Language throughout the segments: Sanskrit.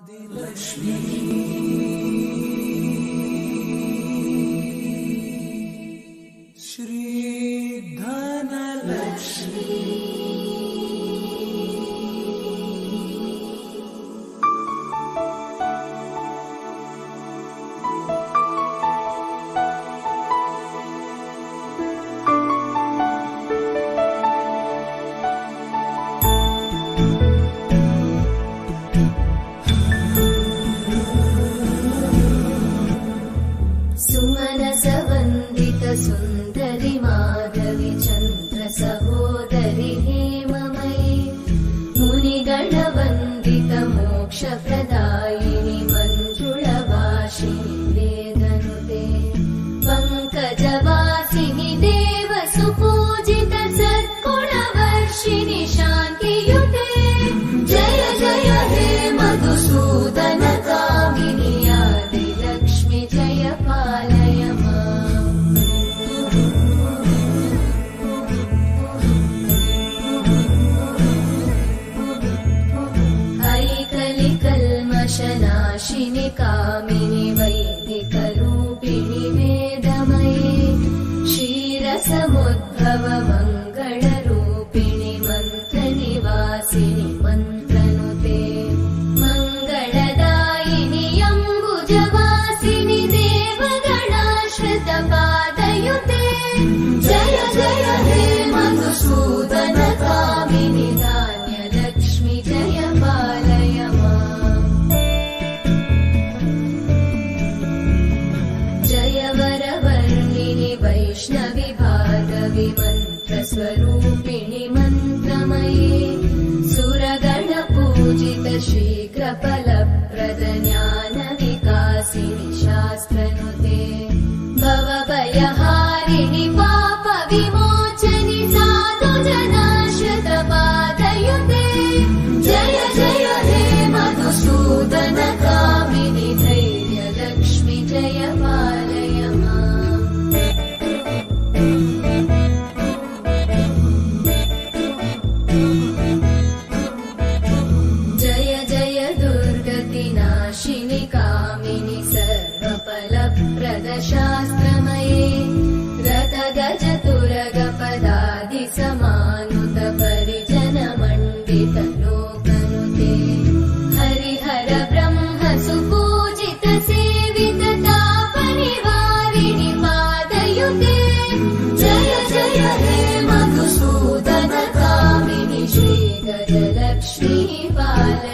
आदिलक्ष्मी श्री धनलक्ष्मी सुन्दरि माधवी चन्द्र सहोदरि हेममयी मुनिगणवन्दित मोक्षप्रदायिनि मञ्जुळवासिनि वेदनुते पङ्कजवासिनि देव सुपूजित सद्गुणवर्षिणि शान्तियुते जय जय हे मधुसूदन कामिनि आदिलक्ष्मि जय पालय नाशिनि कामिनि वैदिकरूपिणि वेदमये क्षीरसमुद्भव मङ्गलरूपिणि मन्त्रनिवासिनि मन्त्रनुते मङ्गलदायिनि अम्बुजवासिनि देवगणाश्रितपादयुते जय जय हे मधुसूदन कामिनि धान्यलक्ष्मि जय पालय वैष्णवि भार्गवि मन्त्रस्वरूपिणि मन्त्रमये सुरगणपूजित शीघ्रफलप्रद ज्ञानविकासिनि शास्त्रनुते भवभयहारिणि पापविमोचनि साधुजनाश्रितपादयुते जय जय हे मधुसूदन कामिनि धैर्यलक्ष्मि जय पालय नाशिनि कामिनि सर्वफलप्रदशास्त्रमये रथगजतुरगपदादि समानुत परिजनमण्डित लोकनुते हरिहर ब्रह्म सुपूजित सेवित तापनिवारिणि पादयुते जय जय हे मधुसूदन कामिनि श्रीगजलक्ष्मी पालय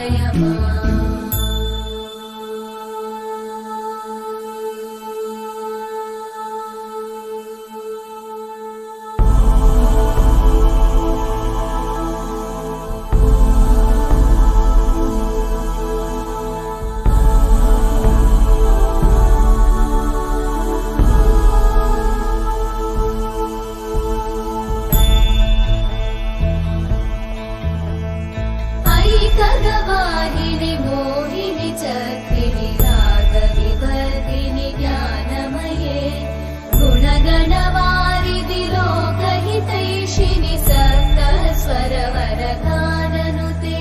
खगवाहिनि मोहिनि चक्रिणि रागविवर्धिनि ज्ञानमये गुणगणवारिधि लोकहितैषिणि सप्तस्वरवरगाननुते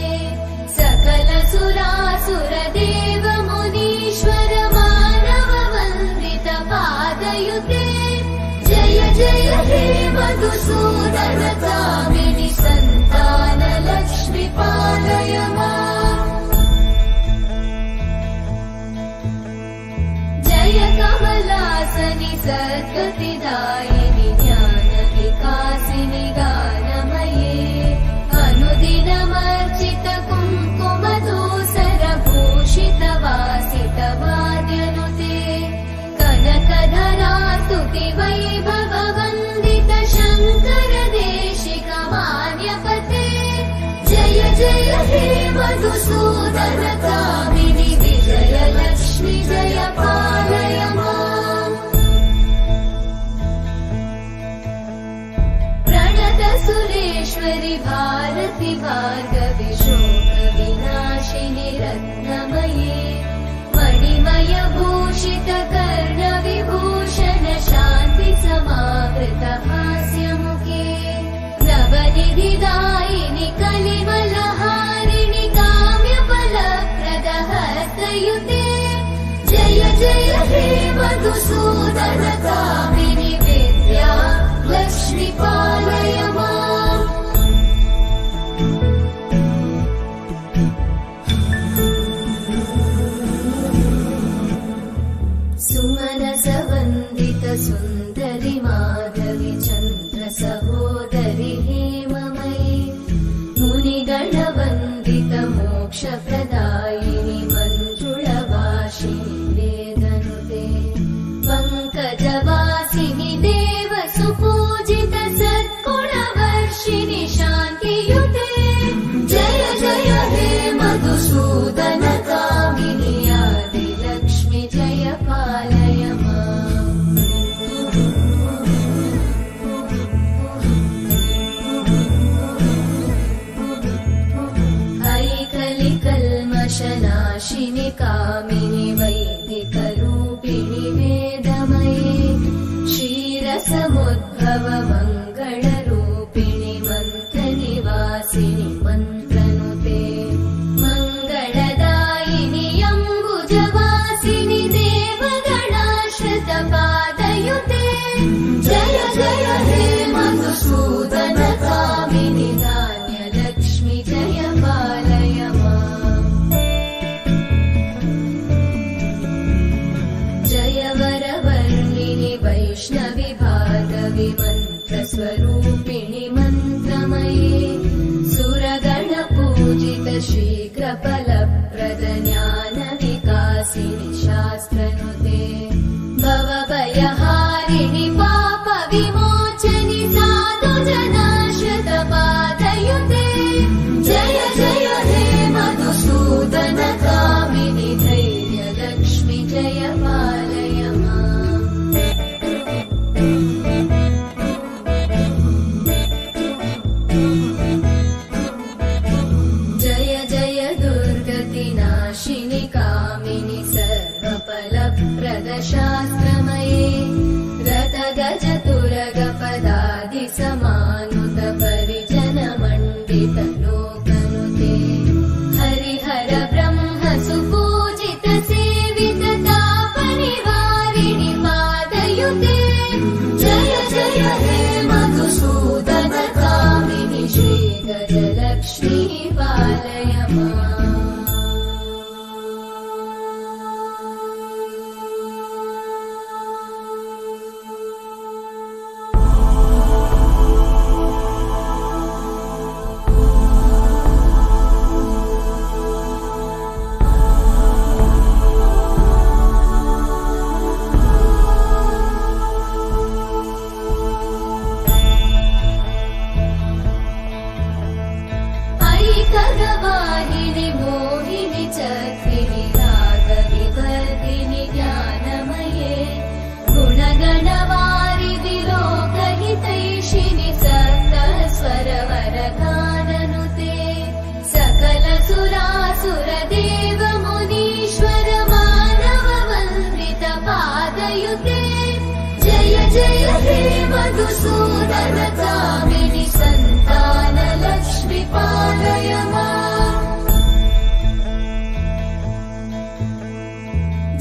सकल सुरासुर देव मुनीश्वर मानव वन्दित पादयुते जय जय हे मधुसूदन कामिनि सन्तान लक्ष्मी पालय जय कमलासनि सद्गतिदायिनि ज्ञानविकासिनि गानमये अनुदिनमर्चित कुङ्कुमधूसर भूषित वासित वाद्यनुते कनकधरा स्तुति वैभव वन्दित शङ्कर देशिक मान्यपते जय जय हे मधुसूदन कामिनि विजयलक्ष्मि जय पालय प्रणत सुरेश्वरि भारति भार्गवि शोकविनाशिनि रत्नमये मणिमय भूषित कर्णविभूषण शान्ति समावृत हास्यमुखे नवनिधिदायिनि कलिमलहारिणि काम्यफलप्रद हस्तयुते जय जय हे मधुसूदन कामिनि विद्या लक्ष्मी पालय माम् सुमनसवन्दित सुन्दरि माधवि चन्द्र सहोदरि हेममयि मुनिगणवन्दित मोक्षप्रदायिनि मञ्जुळवासिनि वेदनुते पङ्कजवासिनि देव सुपूजित सद्गुणवर्षिणि शान्तियुते जय जय हे मधुसूदन कामिनि आदिलक्ष्मि जय पालय माम् ऐकलिकल्मषनाशिनि कामिनि वैदिकरूपिणि वेदमये क्षीरसमुद्भव मङ्गलरूपिणि मन्त्रनिवासिनि मन्त्रनुते मङ्गलदायिनि अम्बुजवासिनि देवगणाश्रितपादयुते जय जय हे मधुसूदन कामिनि धान्यलक्ष्मि जय पालय माम् जय वरवर्णिनि वैष्णवि भार्गवि मन्त्रस्वरूपिणि मन्त्रमये सुरगणपूजित शीघ्रफलप्रद ज्ञानविकासिनि शास्त्रनुते भवभयहारिणि पापविमोचनि साधुजनाश्रितपादयुते जय जय हे मधुसूदन कामिनि धैर्यलक्ष्मि जय पालय माम् जय जय दुर्गतिनाशिनि कामिनि सर्वफलप्रद शास्त्रमये रथगजतुरगपदादिसमानुत परिजनमण्डित लोकनुते हरिहर ब्रह्म सुपूजित सेवित तापनिवारिणि पादयुते जय जय हे मधुसूदन कामिनि श्रीगजलक्ष्मी पालय माम् ऐकगवाहिनि मोहिनि चक्रिणि रागविवर्धिनि ज्ञानमये गुणगणवारिधि लोकहितैषिणि सप्तस्वरवरगाननुते सकल सुरासुर देव मुनीश्वर मानव वन्दित पादयुते जय जय हे मधुसूदन कामिनि सन्तान लक्ष्मि पालय माम्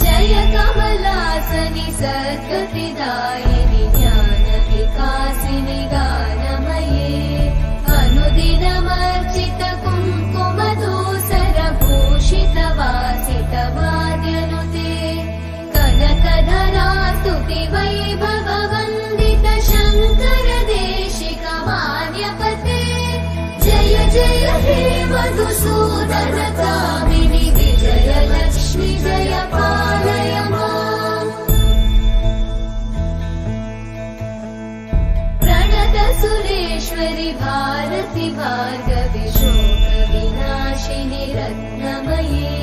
जय कमलासनि सद्गतिदायिनि ज्ञानविकासिनि गानमये अनुदिनमर्चित कुङ्कुमधूसर भूषित वासित वाद्यनुते कनकधरा स्तुति वैभव वन्दित शङ्कर देशिक मान्यपते जय जय हे मधुसूदन कामिनि विजय लक्ष्मि जय पालय माम् प्रणत सुरेश्वरि भारति भार्गवि शोक विनाशिनि रत्नमये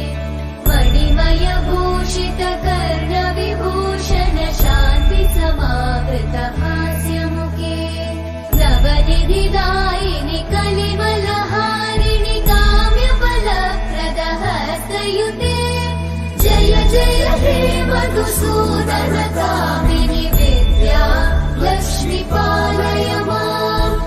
मणिमय भूषित कर्ण विभूषण शान्ति समावृत हास्यमुखे नवनिधिदायिनि कलिवलहारिणि काम्यफलप्रद हस्तयुते जय जय हे मधुसूदन कामिनि विद्या लक्ष्मी पालय माम्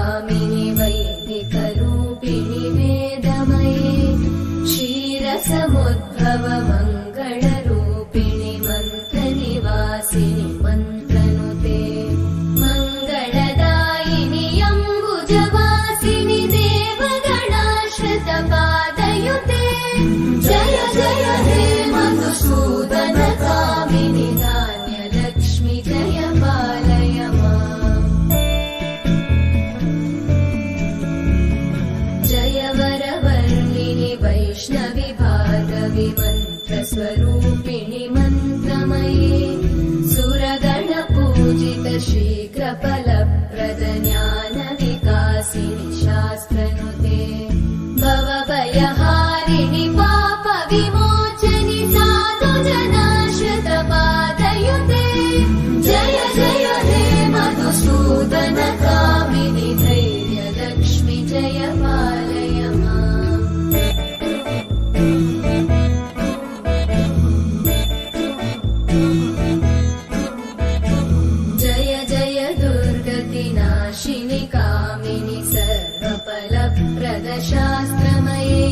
कामिनि वैदिकरूपिणि वेदमये क्षीरसमुद्भव मङ्गलरूपिणि मन्त्रनिवासिनि मन्त्रनुते मङ्गलदायिनि अम्बुजवासिनि देवगणाश्रितपादयुते जय जय हे मधुसूदन कामिनि धान्यलक्ष्मि जय पालय माम् जय वरवर्णिनि वैष्णवि भार्गवि मन्त्रस्वरूपिणि मन्त्रमये सुरगणपूजित शीघ्रफलप्रद ज्ञानविकासिनि शास्त्रनुते भवभयहारिणि पापविमोचनि साधुजनाश्रितपादयुते जय जय हे मधुसूदन कामिनि धैर्यलक्ष्मि जय पालय माम् जय जय दुर्गतिनाशिनि कामिनि सर्वफलप्रद शास्त्रमये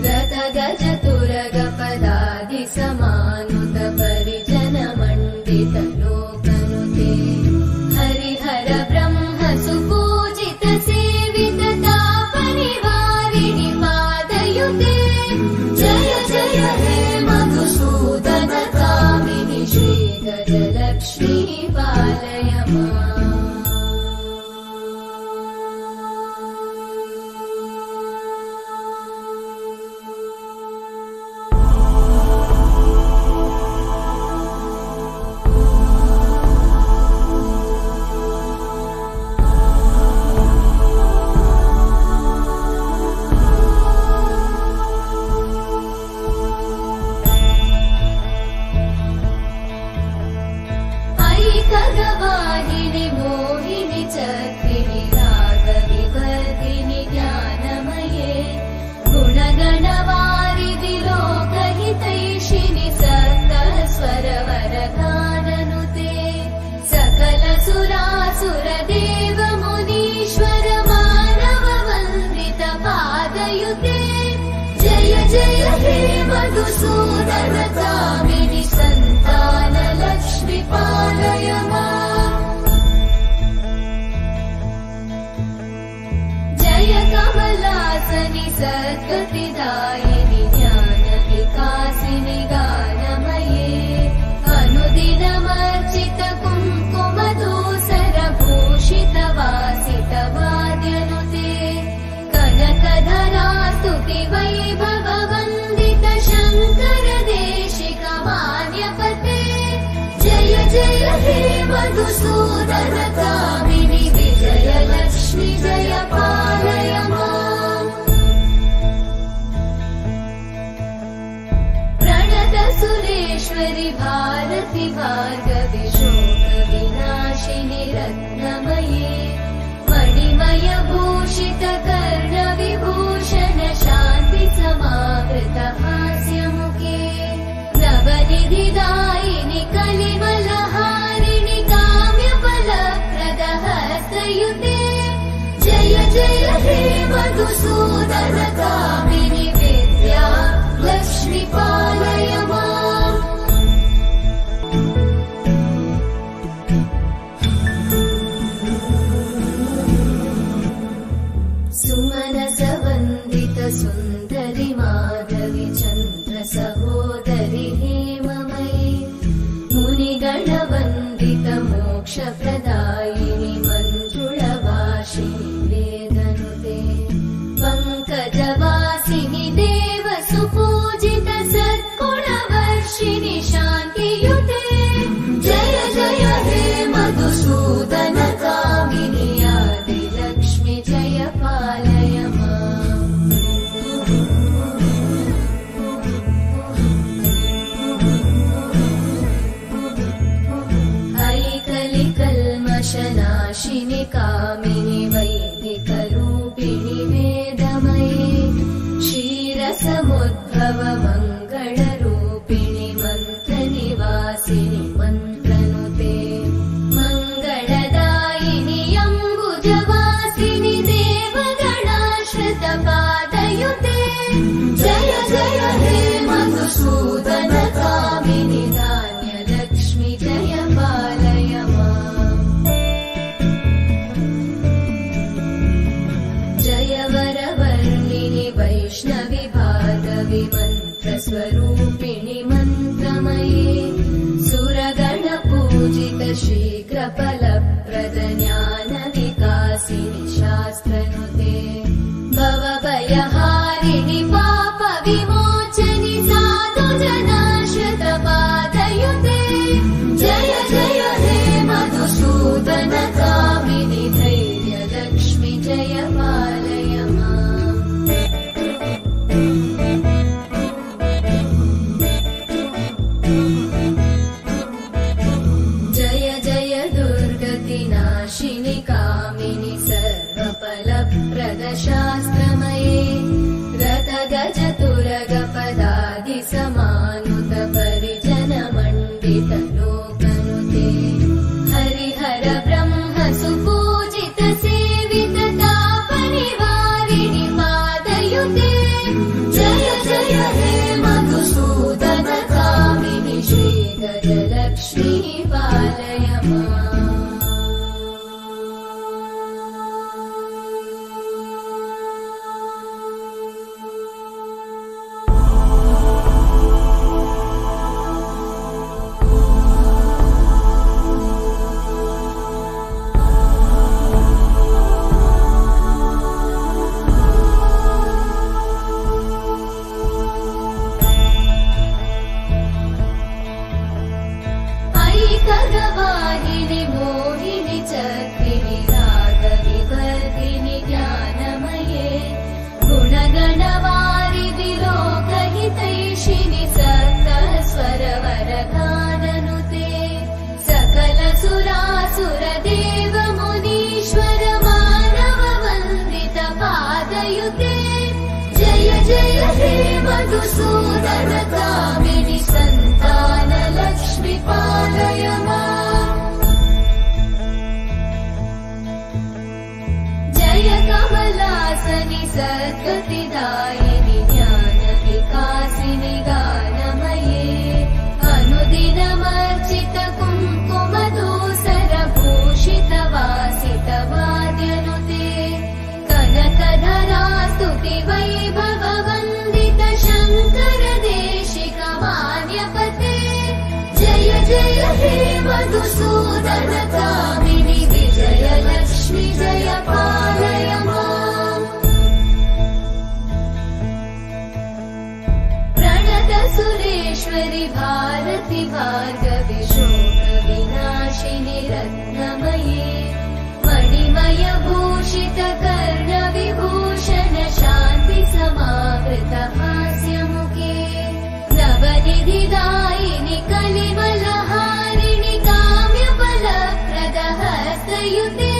रथगजतुरगपदादिसमानुत परिजनमण्डित लोकनुते हरिहर ब्रह्म सुपूजित सेवित तापनिवारिणि पादयुते जय जय हे मधुसूदन कामिनि श्रीगजलक्ष्मी पालय माम् ऐकगवाहिनि मोहिनि चक्रिणि रागविवर्धिनि ज्ञानमये गुणगणवारिधि लोकहितैषिणि सप्तस्वरवरगाननुते सकल सुरासुरदेव मुनीश्वर मानव वन्दित पादयुते जय जय हे मधुसूदन कामिनि सन्तान लक्ष्मि पालय माम् जय कमलासनि सद्गतिदायिनि ज्ञानविकासिनि गानमये अनुदिनमर्चित कुङ्कुमधूसरभूषित वासित वाद्यनुते कनकधरा स्तुति वैभव वन्दित शङ्कर देशिक मान्यपते जय जय हे मधुसूदन कामिनि विजयलक्ष्मि जय पालय माम् प्रणत सुरेश्वरि भारति भार्गवि शोकविनाशिनि रत्नमये मणिमय भूषित कर्णविभूषण शान्ति समावृत हास्यमुखे नवनिधिदायिनि कलिवलहारिणि काम्यफलप्रद हस्तयुते जय जय हे मधुसूदन कामिनि विद्या लक्ष्मि पालय माम् सुमनसवन्दित सुन्दरि माधवि चन्द्र सहोदरि हेममये मुनिगणवन्दित मोक्षप्रदायिनि मञ्जुळवासिनि वेदनुते पङ्कजवासिनि देव सुपूजित सद्गुणवर्षिणि शान्तियुते जय जय हे मधुसूदन कामिनि आदिलक्ष्मि जय पालय माम् विमन्त्रस्वरूपिणि मन्त्रमये सुरगणपूजित शीघ्रफलप्रद ज्ञानविकासिनि शास्त्रनुते भवभयहारिणि पापविमोचनि साधुजनाश्रितपादयुते जय जय हे मधुसूदन कामिनि धैर्यलक्ष्मि जय पालय माम्। जय जय दुर्गतिनाशिनि कामिनि सर्वफलप्रद शास्त्रमये रथगजतुरगपदादिसमानुत परिजनमण्डित लोकनुते हरिहर ब्रह्म सुपूजित सेवित तापनिवारिणि पादयुते जय जय हे मधुसूदन कामिनि श्रीगजलक्ष्मी पालय माम्। ऐकगवाहिनि मोहिनि चक्रिणि रागविवर्धिनि ज्ञानमये गुणगणवारिधि लोकहितैषिणि सप्तस्वरवरगाननुते सकल सुरासुर देव मुनीश्वर मानव वन्दित पादयुते जय जय हे मधुसूदन कामिनि सन्तान लक्ष्मी पालय माम्। जय कमलासनि सद्गतिदायिनि ज्ञानविकासिनि गानमये अनुदिनमर्चित कुङ्कुमधूसर भूषित वासित वाद्यनुते कनकधरा स्तुति वैभव वन्दित शङ्कर देशिक मान्यपते जय जय हे मधुसूदन कामिनि विजयलक्ष्मि जय पालय माम्। प्रणत सुरेश्वरि भारति भार्गवि शोक विनाशिनि रत्नमये मणिमय भूषित कर्ण विभूषण शान्ति समावृत हास्यमुखे नवनिधिदायिनि कलिवलहारिणि काम्यफलप्रद हस्तयुते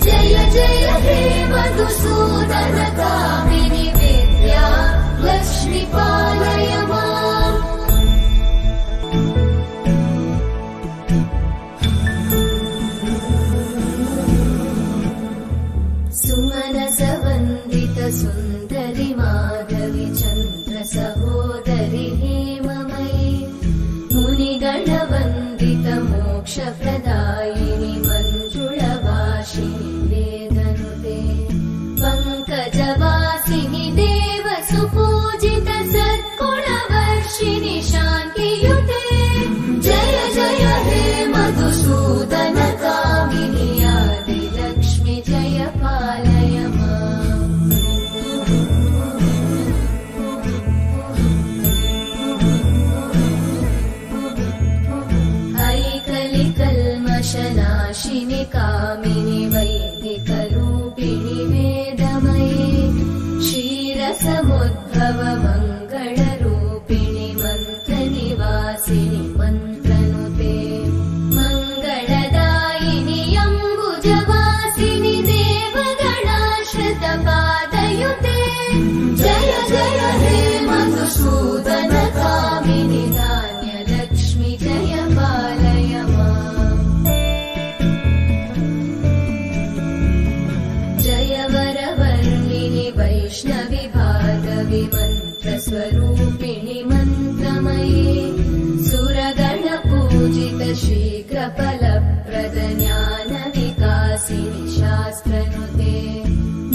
जय जय हे मधुसूदन कामिनि विद्या लक्ष्मी पालय माम्। सुमनसवन्दित सुन्दरि माधवि चन्द्र सहोदरि हेममयि मुनिगणवन्दित मोक्षप्रदायिनि मञ्जुळवासिनि वेदनुते पङ्कजवासिनि देव सुपूजित सद्गुणवर्षिणि शान्तियुते जय जय हे मधुसूदन कामिनि आदिलक्ष्मि जय पालय माम्। ऐकलिकल्मषनाशिनि कामिनि वैदिकरूपिणि वेदमये क्षीरसमुद्भव मङ्गलरूपिणि मन्त्रनिवासिनि मन्त्रनुते मङ्गलदायिनि अम्बुजवासिनि देवगणाश्रित पादयुते जय जय हे मधुसूदन कामिनि धान्यलक्ष्मि जय पालय माम्। जय वरवर्णिनि वैष्णवि भार्गवि मन्त्रस्वरूपिणि मन्त्रमये सुरगणपूजित शीघ्रफलप्रद ज्ञानविकासिनि शास्त्रनुते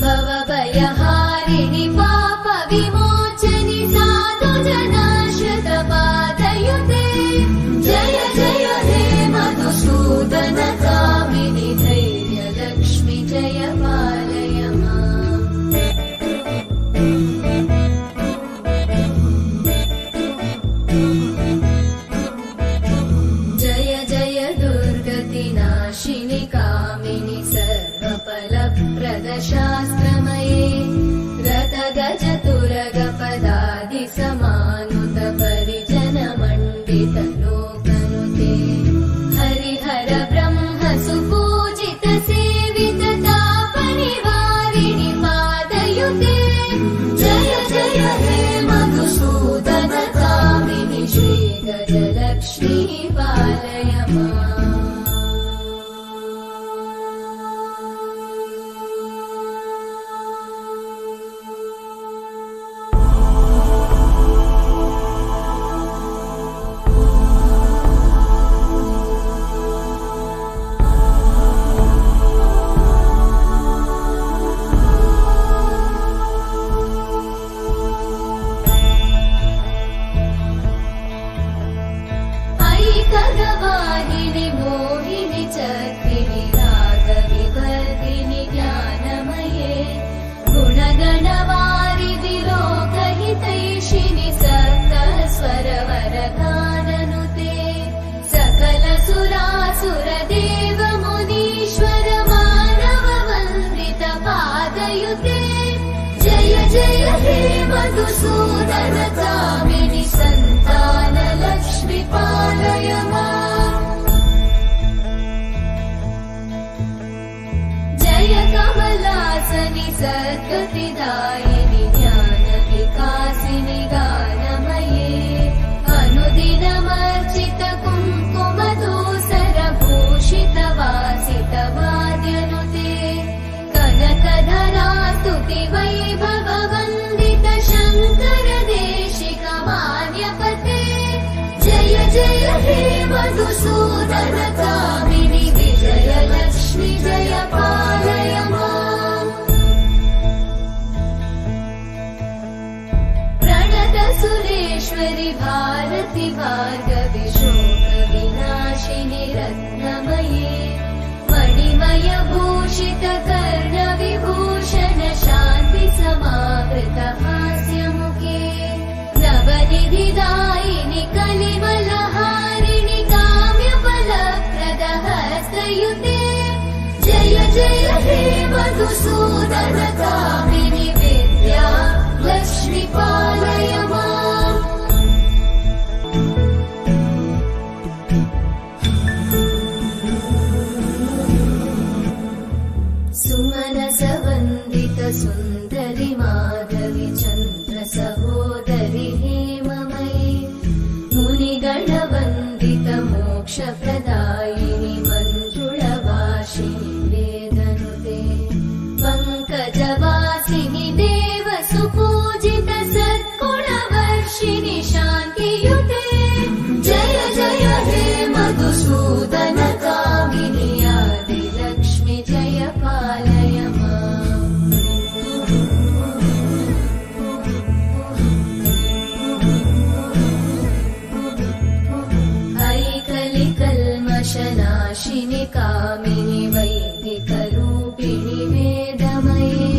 भवभयहारिणि पापविमोचनि शास्त्रमये रतगजतुरगपदादिसमानुत परिजनमण्डित लोकनुते हरिहर ब्रह्म सुपूजित सेवित तापनिवारिणि पादयुते जय जय हे मधुसूदन कामिनि श्रीगजलक्ष्मी पालय माम्। जय हे मधुसूदन कामिनि सन्तान लक्ष्मी पालय माम्। जय कमलासनि सद्गतिदायिनि ज्ञान विकासिनि गानमये अनुदिनमर्चित कुङ्कुम धूसर भूषित वासित वाद्यनुते कनकधरा स्तुति वैभव वन्दित शङ्कर देशिक मान्यपते जय जय हे मधुसूदन कामिनि विजय लक्ष्मी जय पालय माम्। प्रणत सुरेश्वरि भारति भार्गवि शोक विनाशिनि रत्नमये मणिमय भूषित कर्ण विभूषण शान्ति समावृत हास्यमुखे नवनिधिदायिनि कलिमलहारिणि काम्यफलप्रद हस्तयुते जय जय हे मधुसूदन कामिनि विद्या लक्ष्मी पालय माम्। सुमनस वन्दित सुन्दरि माधवि चन्द्र सहोदरि हेममयि मुनिगण वन्दित मोक्षप्रदायिनि मञ्जुळवासिनि वेदनुते पङ्कजवासिनि देव सुपूजित सद्गुणवर्षिणि शान्तियुते जय जय हे मधुसूदन कामिनि आदिलक्ष्मी जय पालय माम्। ऐकलिकल्मषनाशिनि कामिनि वैदिकरूपिणि वेदमये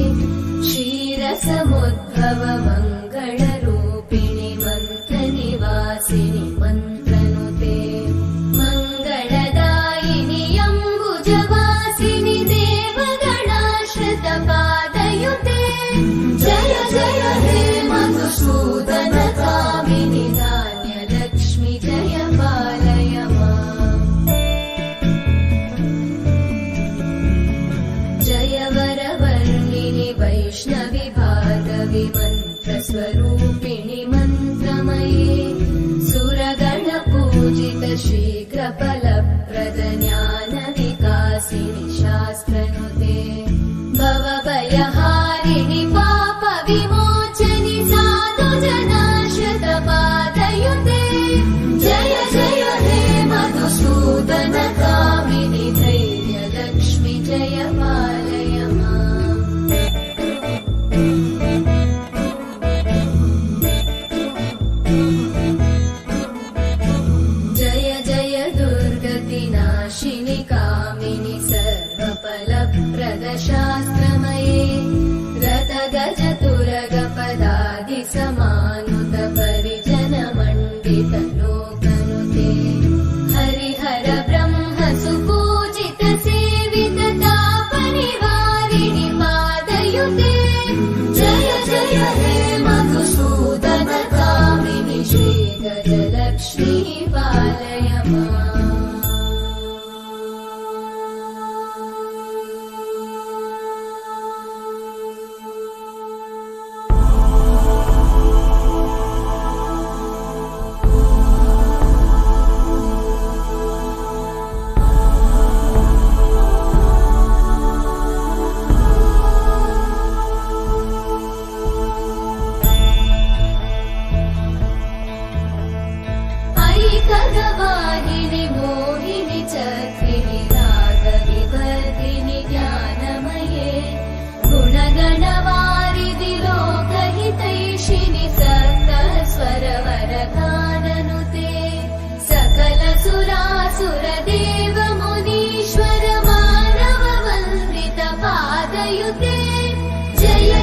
क्षीरसमुद्भव मङ्गलरूपिणि मन्त्रनिवासिनि मन्त्रनुते मङ्गलदायिनि अम्बुजवासिनि देवगणाश्रित पादयुते जय जय हे मधुसूदन कामिनि धान्यलक्ष्मी जय पालय माम्। जय वरवर्णिनि वैष्णवि भार्गवि मन्त्रस्वरूपिणि मन्त्रमये सुरगणपूजित शीघ्रफलप्रद ज्ञान विकासिनि शास्त्रनुते भवभयहारिणि पाप विमोचनि साधु जनाश्रित पादयुते जय जय हे मधुसूदन कामिनि धैर्य लक्ष्मी जय पालय माम्। जय जय दुर्गतिनाशिनि कामिनि सर्वफलप्रद शास्त्रमये रतग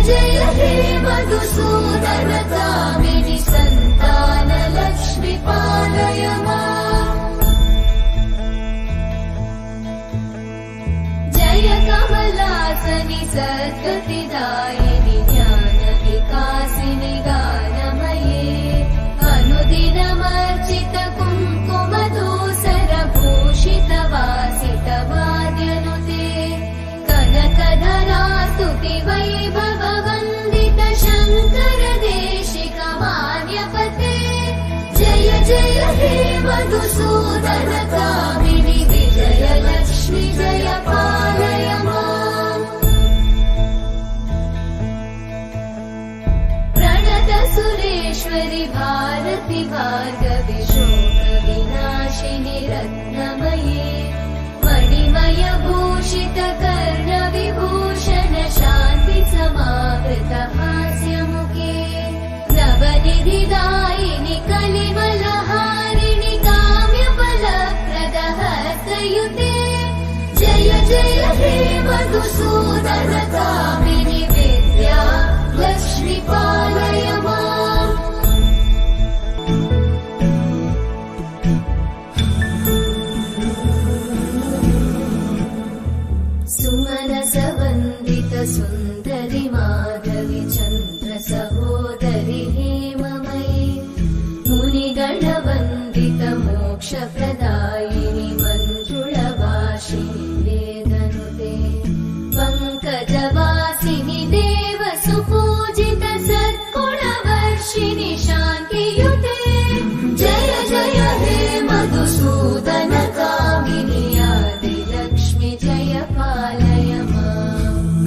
जय हे मधुसूदन कामिनि सन्तान लक्ष्मी पालय माम् जय कमलासनि सद्गतिदायिनि ज्ञान विकासिनि गानमये अनुदिनमर्चित कुङ्कुमधूसर भूषित वासित वाद्यनुते कनकधरा स्तुति वैभव वन्दित शङ्कर देशिक मान्यपते जय जय हे मधुसूदन कामिनि विजय लक्ष्मी जय पालय माम् प्रणत सुरेश्वरि भारति भार्गवि शोक विनाशिनि रत्नमये मणिमय भूषित कर्ण विभूषण शान्ति समावृत हास्यमुखे नवनिधिदायिनि कलिमलहारिणि काम्यफलप्रद हस्तयुते जय जय हे मधुसूदन कामिनि विद्या लक्ष्मी पालय माम् सुमनस वन्दित सुन्दरि माधवि चन्द्र सहोदरि हेममयि मुनिगणवन्दित मोक्षप्रदायिनि मञ्जुळवासिनि वेदनुते पङ्कजवासिनि देव सुपूजित सद्गुणवर्षिणि शान्तियुते जय जय हे मधुसूदन कामिनि आदि लक्ष्मी जय पालय माम्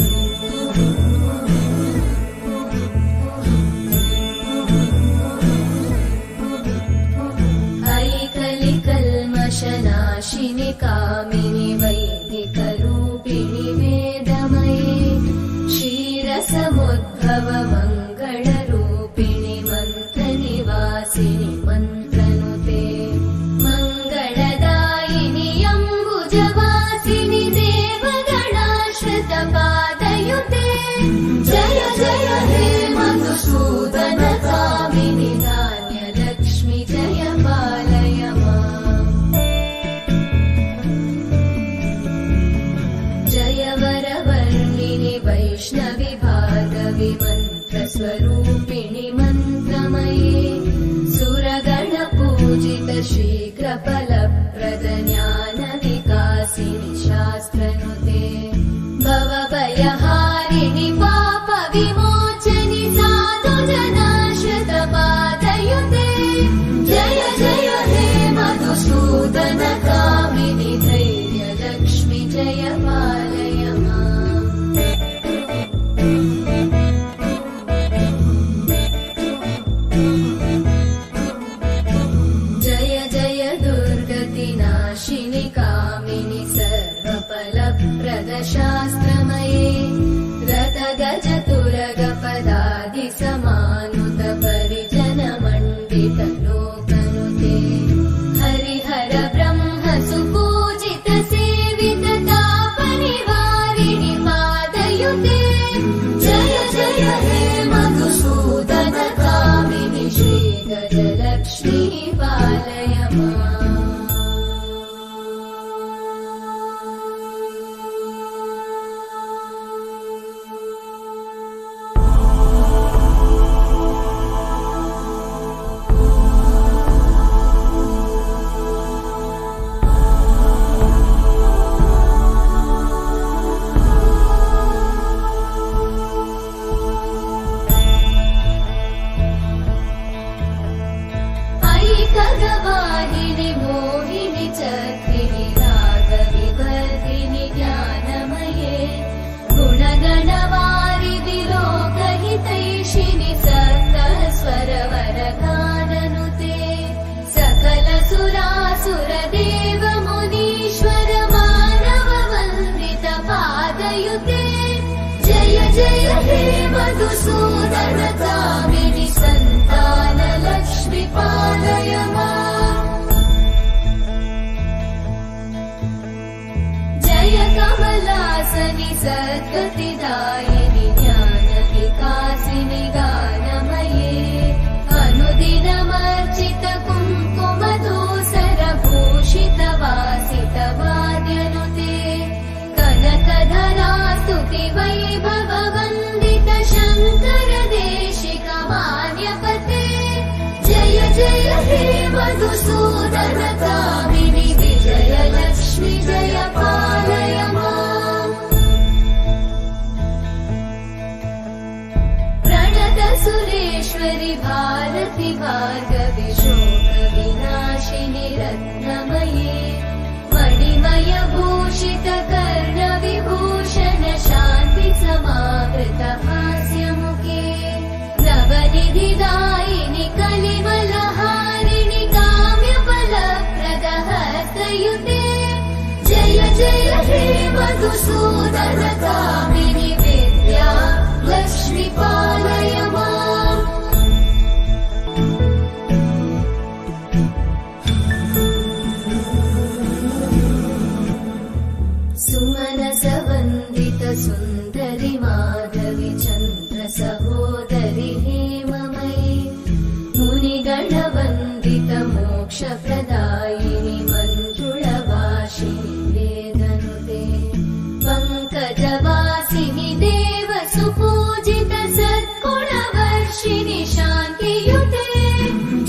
ऐकलिकल्मषनाशिनि कामिनि वैदिकरूपिणि वेदमये क्षीरसमुद्भव मङ्गलरूपिणि मन्त्रनिवासिनि मन्त्रनुते मङ्गलदायिनि अम्बुजवासिनि देवगणाश्रित पादयुते जय जय हे मधुसूदन कामिनि धान्यलक्ष्मी जय पालय माम् जय वरवर्णिनि वैष्णवि भार्गवि मन्त्रस्वरूपिणि मन्त्रमये सुरगणपूजित शीघ्रफलप्रद ज्ञानविकासिनि शास्त्रनुते भवभयहारिणि पापविमोचनि साधुजनाश्रित पादयुते जय जय हे मधुसूदन कामिनि धैर्यलक्ष्मी जय पालय माम् जय जय दुर्गतिनाशिनि कामिनि सर्वफलप्रद शास्त्रमये रथगजतुरगपदादि समानुत परिजन मण्डित लोकनुते हरिहर ब्रह्म सुपूजित सेवित तापनिवारिणि पादयुते जय जय हे मधुसूदन कामिनि श्रीगजलक्ष्मी पालय माम् ऐकगवाहिनि मोहिनि चक्रिणि रागविवर्धिनि ज्ञानमये गुणगणवारिधि लोकहितैषिणि सप्तस्वरवरगाननुते सकल सुरासुर देव मुनीश्वर मानव वन्दित पादयुते जय जय हे मधुसूदन कामिनि सन्तान लक्ष्मी पालय माम् जय कमलासनि सद्गतिदायिनि ज्ञान सुरेश्वरि भारति भार्गवि शोकविनाशिनि रत्नमये मणिमय भूषित कर्णविभूषण शान्ति समावृत हास्यमुखे नवनिधिदायिनि कलिवलहारिणि काम्यफलप्रदहस्तयुते जय जय हे मधुसूदन कामिनि विद्या लक्ष्मी पालय माम् सुमनसवन्दित सुन्दरि माधवि चन्द्र सहोदरि हेममयि मुनिगणवन्दित मोक्षप्रदायिनि मञ्जुळवासिनि वेदनुते पङ्कजवासिनि देव सुपूजित सद्गुणवर्षिणि शान्तियुते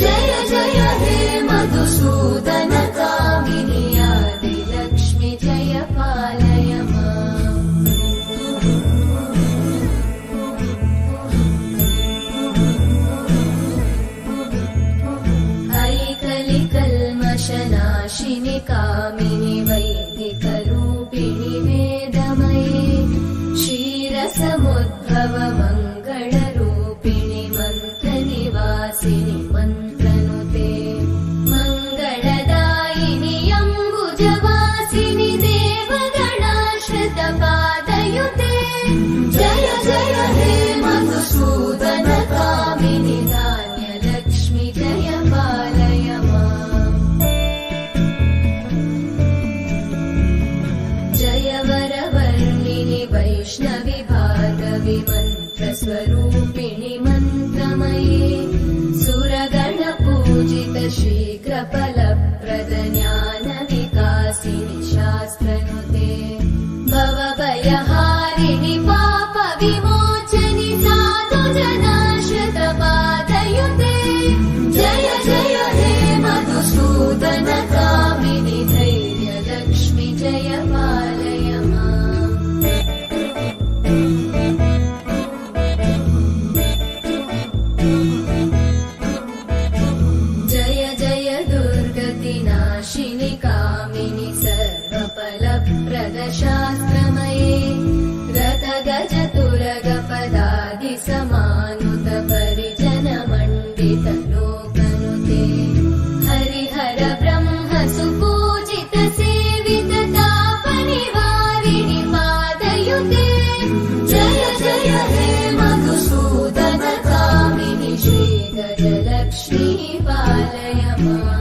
जय जय हे मधुसूदन कामिनि आदिलक्ष्मि जय पालय माम् ऐकलिकल्मषनाशिनि कामिनि वैदिकरूपिणि वेदमये क्षीरसमुद्भव मङ्गलरूपिणि मन्त्रनिवासिनि मन्त्रनुते मङ्गलदायिनि अम्बुजवासिनि देवगणाश्रितपादयुते जय जय हे मधुसूदन कामिनि धान्यलक्ष्मि जय पालय माम् जय वरवर्णिनि वैष्णवि भार्गवि मन्त्रस्वरूपिणि मन्त्रमये सुरगणपूजित शीघ्रफलप्रद ज्ञानविकासिनि शास्त्रनुते भवभयहारिणि पापविमोचनि साधुजनाश्रितपादयुते जय जय हे मधुसूदन कामिनि धैर्यलक्ष्मि जय पालय माम् जय जय दुर्गतिनाशिनि कामिनि सर्वफलप्रदशास्त्रमये रथगजतुरगपदादिसमानुत परिजनमण्डित लोकनुते हरिहर ब्रह्म सुपूजित सेवित तापनिवारिणि पादयुते जय जय हे मधुसूदन कामिनि श्रीगजलक्ष्मी पालय माम्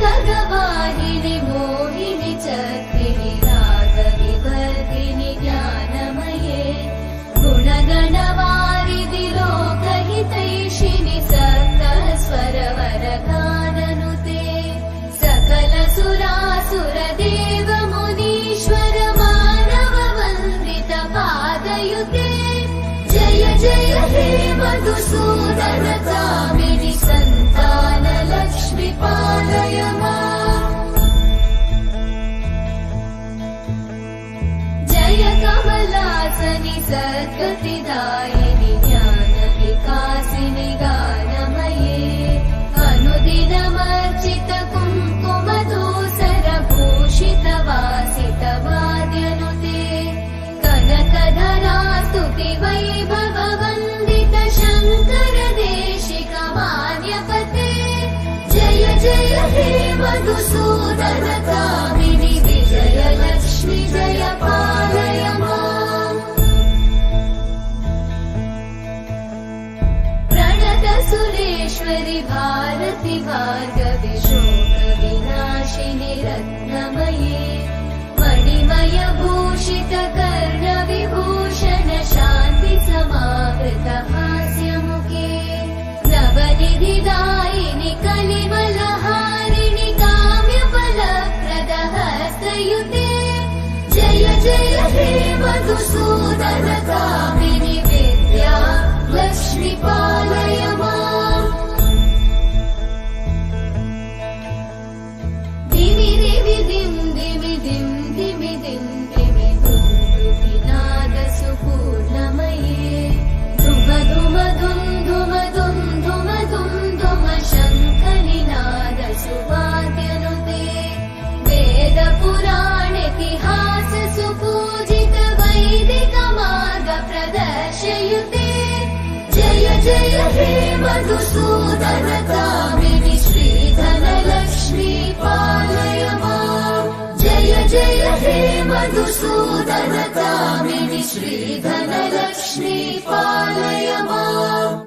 ऐकगवाहिनि मोहिनि चक्रिणि रागविवर्धिनि ज्ञानमये गुणगणवारिधि लोकहितैषिणि सप्तस्वरवरगाननुते सकलसुरासुरदेव मुनीश्वर मानववन्दित पादयुते जय जय हे मधुसूदन कामिनि सन्तान लक्ष्मि पालय माम् जय कमलासनि सद्गतिदायिनि ज्ञानविकासिनि गानमये अनुदिनमर्चित कुङ्कुमधूसर भूषित वासित वाद्यनुते कनकधरा स्तुति वैभव वन्दित शङ्कर देशिक मान्यपते जय जय हे मधुसूदन कामिनि विजयलक्ष्मि जय पालय माम् प्रणत सुरेश्वरि भारति भार्गवि शोकविनाशिनि रत्नमये मणिमय भूषित कर्णविभूषण शान्ति समावृत हास्यमुखे नवनिधिदायिनि मधुसूदनकामिनि विद्या लक्ष्मी पालय माम् दिमि दिमि दिं दिमि दिं दिमि दिं दिमि दुन्दुभिनादसुपूर्णमये धुम धुम धुं धुम धुं धुम धुं धुम शङ्खनिनादसुवाद्यनुते वेदपुराणेतिहास सुपूजित वैदिक मार्ग प्रदर्शयुते जय जय हे मधुसूदनकामिनि श्रीधनलक्ष्मी पालय माम् जय जय हे मधुसूदनकामिनि श्रीधनलक्ष्मी पालय माम्।